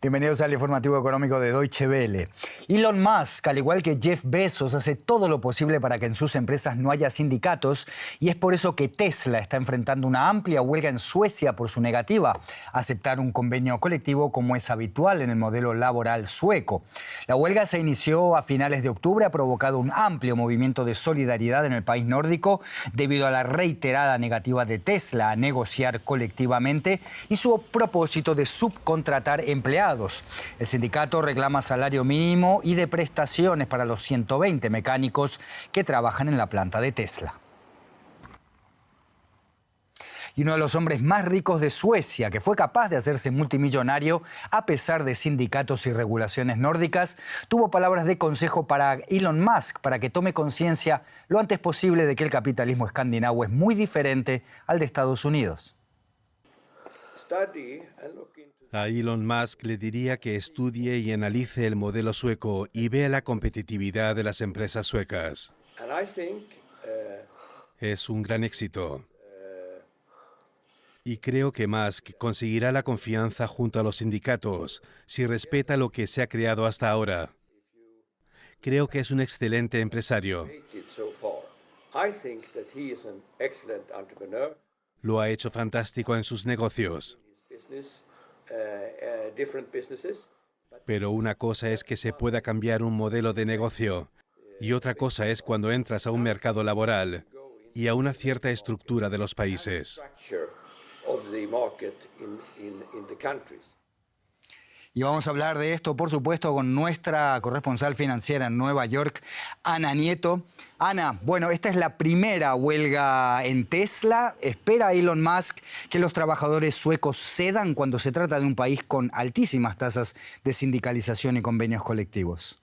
Bienvenidos al informativo económico de Deutsche Welle. Elon Musk, al igual que Jeff Bezos, hace todo lo posible para que en sus empresas no haya sindicatos y es por eso que Tesla está enfrentando una amplia huelga en Suecia por su negativa a aceptar un convenio colectivo como es habitual en el modelo laboral sueco. La huelga se inició a finales de octubre, ha provocado un amplio movimiento de solidaridad en el país nórdico debido a la reiterada negativa de Tesla a negociar colectivamente y su propósito de subcontratar empleados. El sindicato reclama salario mínimo y de prestaciones para los 120 mecánicos que trabajan en la planta de Tesla. Y uno de los hombres más ricos de Suecia, que fue capaz de hacerse multimillonario a pesar de sindicatos y regulaciones nórdicas, tuvo palabras de consejo para Elon Musk para que tome conciencia lo antes posible de que el capitalismo escandinavo es muy diferente al de Estados Unidos. A Elon Musk le diría que estudie y analice el modelo sueco y vea la competitividad de las empresas suecas. Es un gran éxito. Y creo que Musk conseguirá la confianza junto a los sindicatos si respeta lo que se ha creado hasta ahora. Creo que es un excelente empresario. Lo ha hecho fantástico en sus negocios. Pero una cosa es que se pueda cambiar un modelo de negocio y otra cosa es cuando entras a un mercado laboral y a una cierta estructura de los países. Y vamos a hablar de esto, por supuesto, con nuestra corresponsal financiera en Nueva York, Ana Nieto. Ana, bueno, esta es la primera huelga en Tesla. ¿Espera Elon Musk que los trabajadores suecos cedan cuando se trata de un país con altísimas tasas de sindicalización y convenios colectivos?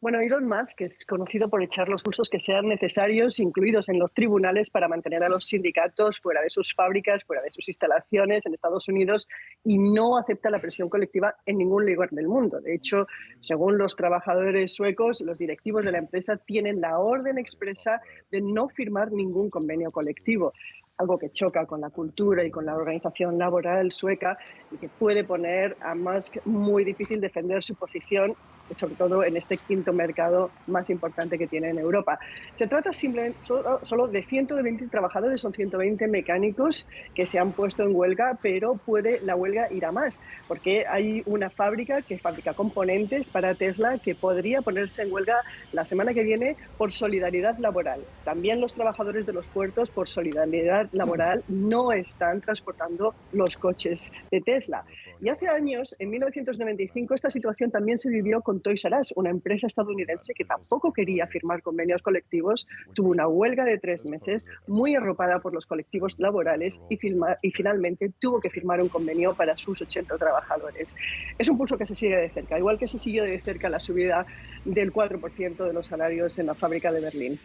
Bueno, Elon Musk es conocido por echar los usos que sean necesarios, incluidos en los tribunales, para mantener a los sindicatos fuera de sus fábricas, fuera de sus instalaciones en Estados Unidos, y no acepta la presión colectiva en ningún lugar del mundo. De hecho, según los trabajadores suecos, los directivos de la empresa tienen la orden expresa de no firmar ningún convenio colectivo, algo que choca con la cultura y con la organización laboral sueca y que puede poner a Musk muy difícil defender su posición, sobre todo en este quinto mercado más importante que tiene en Europa. Se trata simplemente solo de 120 trabajadores, son 120 mecánicos que se han puesto en huelga, pero puede la huelga ir a más, porque hay una fábrica que fabrica componentes para Tesla que podría ponerse en huelga la semana que viene por solidaridad laboral. También los trabajadores de los puertos, por solidaridad laboral, no están transportando los coches de Tesla. Y hace años, en 1995, esta situación también se vivió con Toys R Us, una empresa estadounidense que tampoco quería firmar convenios colectivos, tuvo una huelga de 3 meses, muy arropada por los colectivos laborales y finalmente tuvo que firmar un convenio para sus 80 trabajadores. Es un pulso que se sigue de cerca, igual que se siguió de cerca la subida del 4% de los salarios en la fábrica de Berlín.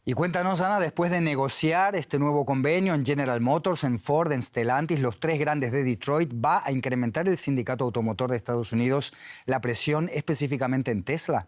Y cuéntanos, Ana, después de negociar este nuevo convenio en General Motors, en Ford, en Stellantis, los 3 grandes de Detroit, ¿va a incrementar el sindicato automotor de Estados Unidos la presión específicamente en Tesla?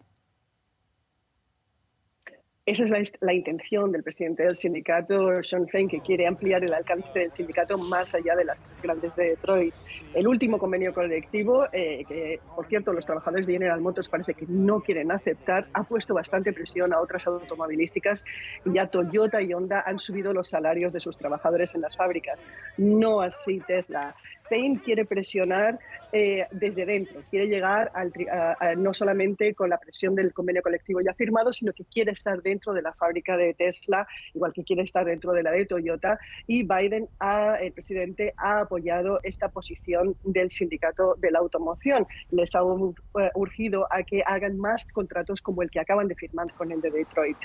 Esa es la intención del presidente del sindicato, Shawn Fain, que quiere ampliar el alcance del sindicato más allá de las 3 grandes de Detroit. El último convenio colectivo, que por cierto los trabajadores de General Motors parece que no quieren aceptar, ha puesto bastante presión a otras automovilísticas y ya Toyota y Honda han subido los salarios de sus trabajadores en las fábricas. No así Tesla. Fain quiere presionar desde dentro, quiere llegar no solamente con la presión del convenio colectivo ya firmado, sino que quiere estar dentro de la fábrica de Tesla, igual que quiere estar dentro de la de Toyota, y Biden, el presidente, ha apoyado esta posición del sindicato de la automoción. Les ha urgido a que hagan más contratos como el que acaban de firmar con el de Detroit.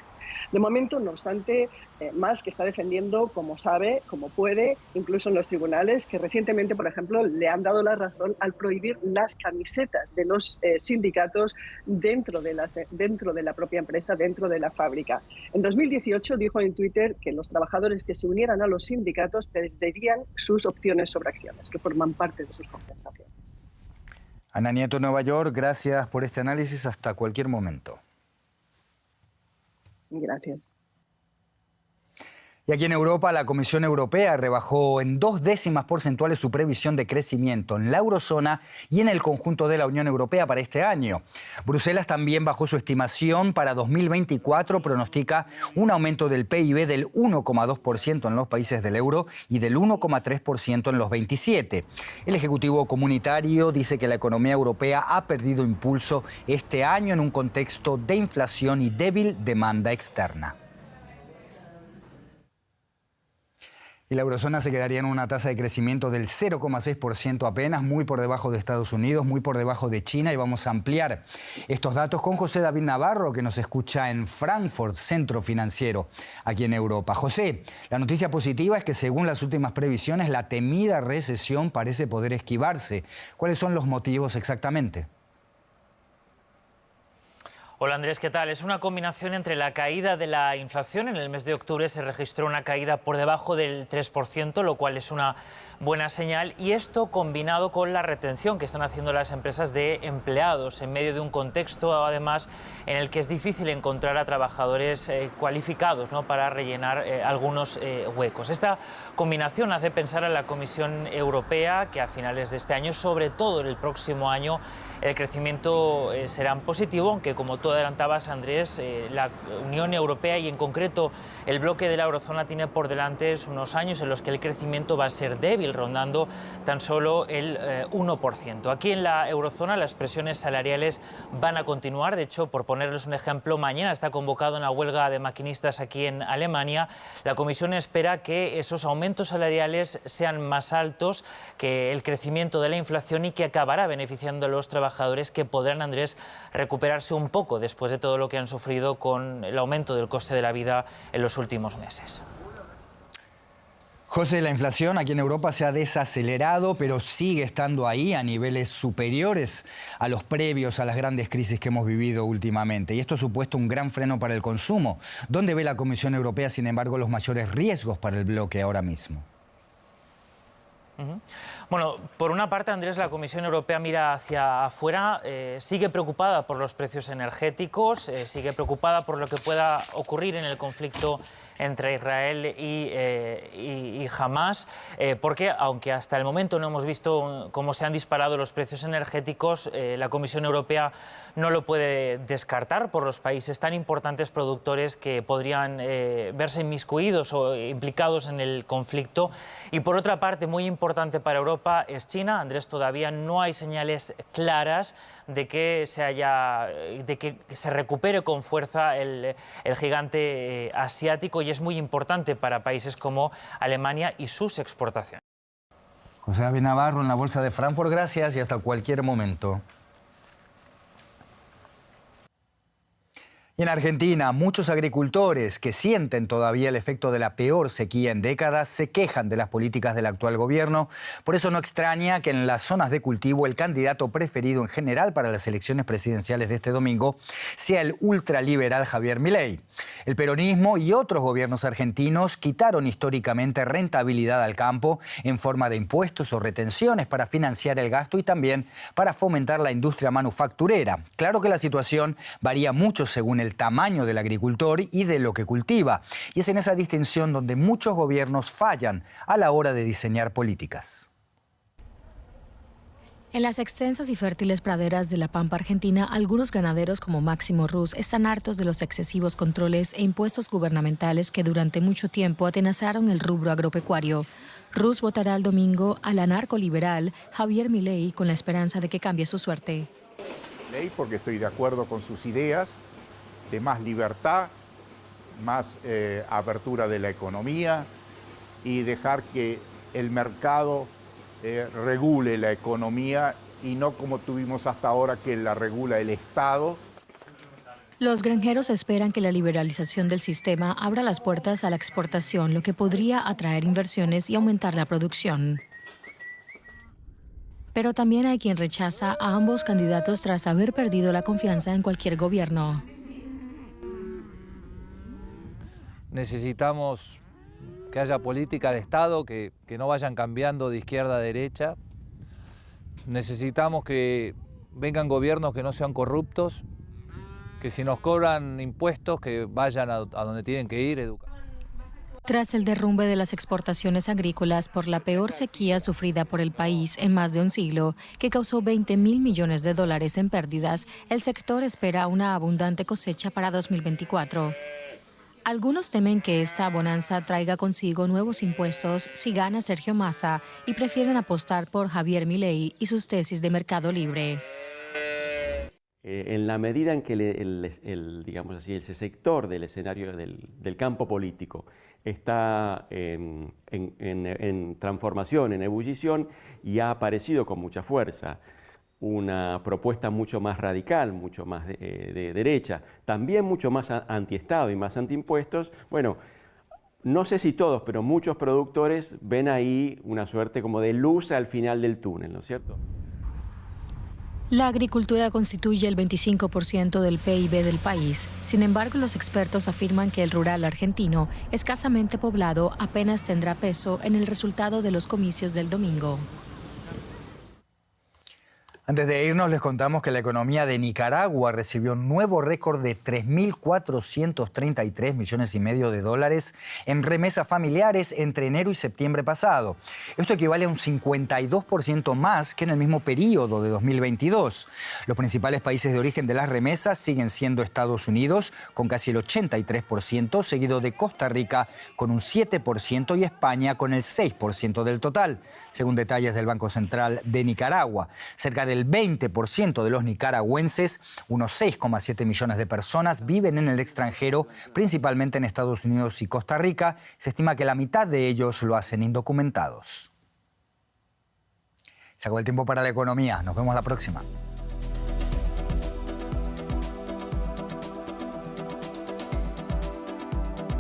De momento, no obstante, Musk está defendiendo como sabe, como puede, incluso en los tribunales, que recientemente, por ejemplo, le han dado la razón al prohibir las camisetas de los sindicatos dentro de la propia empresa, dentro de la fábrica. En 2018 dijo en Twitter que los trabajadores que se unieran a los sindicatos perderían sus opciones sobre acciones, que forman parte de sus compensaciones. Ana Nieto, Nueva York, gracias por este análisis. Hasta cualquier momento. Gracias. Y aquí en Europa, la Comisión Europea rebajó en 2 décimas porcentuales su previsión de crecimiento en la eurozona y en el conjunto de la Unión Europea para este año. Bruselas también bajó su estimación para 2024, pronostica un aumento del PIB del 1,2% en los países del euro y del 1,3% en los 27. El Ejecutivo Comunitario dice que la economía europea ha perdido impulso este año en un contexto de inflación y débil demanda externa. Y la eurozona se quedaría en una tasa de crecimiento del 0,6% apenas, muy por debajo de Estados Unidos, muy por debajo de China. Y vamos a ampliar estos datos con José David Navarro, que nos escucha en Frankfurt, centro financiero aquí en Europa. José, la noticia positiva es que según las últimas previsiones, la temida recesión parece poder esquivarse. ¿Cuáles son los motivos exactamente? Hola Andrés, ¿qué tal? Es una combinación entre la caída de la inflación. En el mes de octubre se registró una caída por debajo del 3%, lo cual es una buena señal. Y esto combinado con la retención que están haciendo las empresas de empleados en medio de un contexto, además, en el que es difícil encontrar a trabajadores cualificados, ¿no?, para rellenar algunos huecos. Esta combinación hace pensar a la Comisión Europea que a finales de este año, sobre todo en el próximo año, el crecimiento será positivo, aunque como tú adelantabas, Andrés, la Unión Europea y en concreto el bloque de la eurozona tiene por delante unos años en los que el crecimiento va a ser débil, rondando tan solo el 1%. Aquí en la eurozona las presiones salariales van a continuar. De hecho, por ponerles un ejemplo, mañana está convocada una huelga de maquinistas aquí en Alemania. La Comisión espera que esos aumentos salariales sean más altos que el crecimiento de la inflación y que acabará beneficiando a los trabajadores, que podrán, Andrés, recuperarse un poco después de todo lo que han sufrido con el aumento del coste de la vida en los últimos meses. José, la inflación aquí en Europa se ha desacelerado, pero sigue estando ahí a niveles superiores a los previos a las grandes crisis que hemos vivido últimamente. Y esto ha supuesto un gran freno para el consumo. ¿Dónde ve la Comisión Europea, sin embargo, los mayores riesgos para el bloque ahora mismo? Bueno, por una parte, Andrés, la Comisión Europea mira hacia afuera, sigue preocupada por los precios energéticos, sigue preocupada por lo que pueda ocurrir en el conflicto entre Israel y Hamás, porque aunque hasta el momento no hemos visto cómo se han disparado los precios energéticos, la Comisión Europea no lo puede descartar por los países tan importantes productores que podrían verse inmiscuidos o implicados en el conflicto. Y por otra parte, muy importante para Europa es China. Andrés, todavía no hay señales claras de que se recupere con fuerza el gigante asiático, y es muy importante para países como Alemania y sus exportaciones. José David Navarro en la Bolsa de Frankfurt, gracias y hasta cualquier momento. Y en Argentina, muchos agricultores que sienten todavía el efecto de la peor sequía en décadas se quejan de las políticas del actual gobierno. Por eso no extraña que en las zonas de cultivo el candidato preferido en general para las elecciones presidenciales de este domingo sea el ultraliberal Javier Milei. El peronismo y otros gobiernos argentinos quitaron históricamente rentabilidad al campo en forma de impuestos o retenciones para financiar el gasto y también para fomentar la industria manufacturera. Claro que la situación varía mucho según el tamaño del agricultor y de lo que cultiva. Y es en esa distinción donde muchos gobiernos fallan a la hora de diseñar políticas. En las extensas y fértiles praderas de la pampa argentina, algunos ganaderos como Máximo Ruz están hartos de los excesivos controles e impuestos gubernamentales que durante mucho tiempo atenazaron el rubro agropecuario. Ruz votará el domingo al anarcoliberal Javier Milei con la esperanza de que cambie su suerte. Porque estoy de acuerdo con sus ideas de más libertad, más apertura de la economía y dejar que el mercado regule la economía y no como tuvimos hasta ahora que la regula el Estado. Los granjeros esperan que la liberalización del sistema abra las puertas a la exportación, lo que podría atraer inversiones y aumentar la producción. Pero también hay quien rechaza a ambos candidatos tras haber perdido la confianza en cualquier gobierno. Necesitamos que haya política de Estado, que no vayan cambiando de izquierda a derecha. Necesitamos que vengan gobiernos que no sean corruptos, que si nos cobran impuestos, que vayan a donde tienen que ir, educar. Tras el derrumbe de las exportaciones agrícolas por la peor sequía sufrida por el país en más de un siglo, que causó 20.000 millones de dólares en pérdidas, el sector espera una abundante cosecha para 2024. Algunos temen que esta bonanza traiga consigo nuevos impuestos si gana Sergio Massa y prefieren apostar por Javier Milei y sus tesis de mercado libre. En la medida en que digamos así, ese sector del escenario del campo político está en transformación, en ebullición, y ha aparecido con mucha fuerza una propuesta mucho más radical, mucho más de derecha, también mucho más antiestado y más antiimpuestos, bueno, no sé si todos, pero muchos productores ven ahí una suerte como de luz al final del túnel, ¿no es cierto? La agricultura constituye el 25% del PIB del país. Sin embargo, los expertos afirman que el rural argentino, escasamente poblado, apenas tendrá peso en el resultado de los comicios del domingo. Antes de irnos, les contamos que la economía de Nicaragua recibió un nuevo récord de 3.433 millones y medio de dólares en remesas familiares entre enero y septiembre pasado. Esto equivale a un 52% más que en el mismo periodo de 2022. Los principales países de origen de las remesas siguen siendo Estados Unidos, con casi el 83%, seguido de Costa Rica con un 7% y España con el 6% del total, según detalles del Banco Central de Nicaragua. Cerca del 20% de los nicaragüenses, unos 6,7 millones de personas, viven en el extranjero, principalmente en Estados Unidos y Costa Rica. Se estima que la mitad de ellos lo hacen indocumentados. Se acabó el tiempo para la economía. Nos vemos la próxima.